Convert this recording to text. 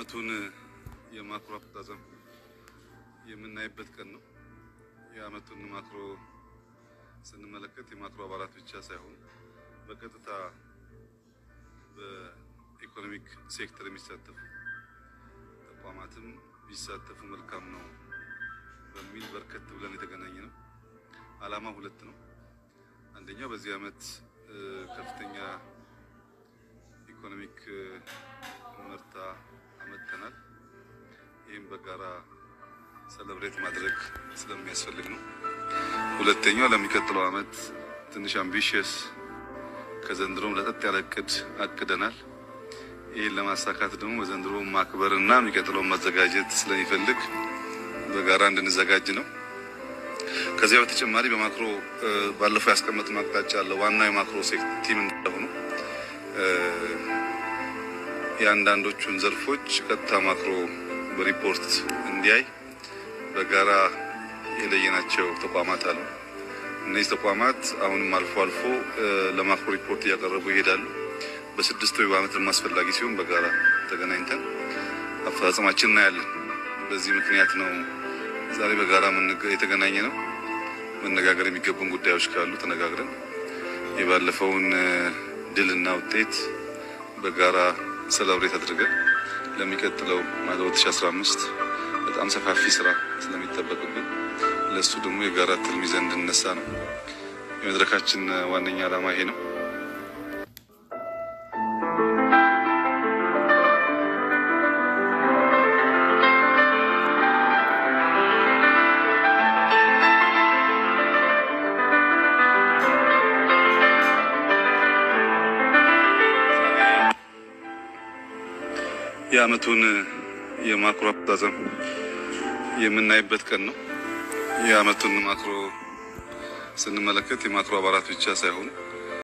የአመቱን የማክሮ አፈጻጸም የምናይበት ቀን ነው። የአመቱን ማክሮ ስንመለከት የማክሮ አባላት ብቻ ሳይሆን በቀጥታ በኢኮኖሚክ ሴክተር የሚሳተፉ ተቋማትም ቢሳተፉ መልካም ነው በሚል በርከት ብለን የተገናኘ ነው። ዓላማ ሁለት ነው። አንደኛው በዚህ አመት ከፍተኛ ኢኮኖሚክ ምርታ አመጣናል። ይህም በጋራ ሰለብሬት ማድረግ ስለሚያስፈልግ ነው። ሁለተኛው ለሚቀጥለው አመት ትንሽ አምቢሽየስ ከዘንድሮም ለጠጥ ያለ እቅድ አቅደናል። ይህን ለማሳካት ደግሞ በዘንድሮ ማክበርና የሚቀጥለው ማዘጋጀት ስለሚፈልግ በጋራ እንድንዘጋጅ ነው። ከዚያ በተጨማሪ በማክሮ ባለፈው ያስቀመጥነው አቅጣጫ አለ። ዋናው የማክሮ ሴክተር ቲም እንደሆነ የአንዳንዶቹን ዘርፎች ቀጥታ ማክሮ በሪፖርት እንዲያይ በጋራ የለየናቸው ተቋማት አሉ። እነዚህ ተቋማት አሁንም አልፎ አልፎ ለማክሮ ሪፖርት እያቀረቡ ይሄዳሉ። በስድስት ወይ በአመት አስፈላጊ ሲሆን በጋራ ተገናኝተን አፈጻጸማችንን እናያለን። በዚህ ምክንያት ነው ዛሬ በጋራ የተገናኘ ነው። መነጋገር የሚገቡን ጉዳዮች ካሉ ተነጋግረን የባለፈውን ድልና ውጤት በጋራ ሰለብሬት አድርገን ለሚቀጥለው ማለት 2015 በጣም ሰፋፊ ስራ ስለሚጠበቅብን ለሱ ደግሞ የጋራ ትልም ይዘን እንድንነሳ ነው የመድረካችን ዋነኛ ዓላማ ይሄ ነው። የአመቱን የማክሮ አፈጻጸም የምናይበት ቀን ነው። የአመቱን ማክሮ ስንመለከት የማክሮ አባላት ብቻ ሳይሆን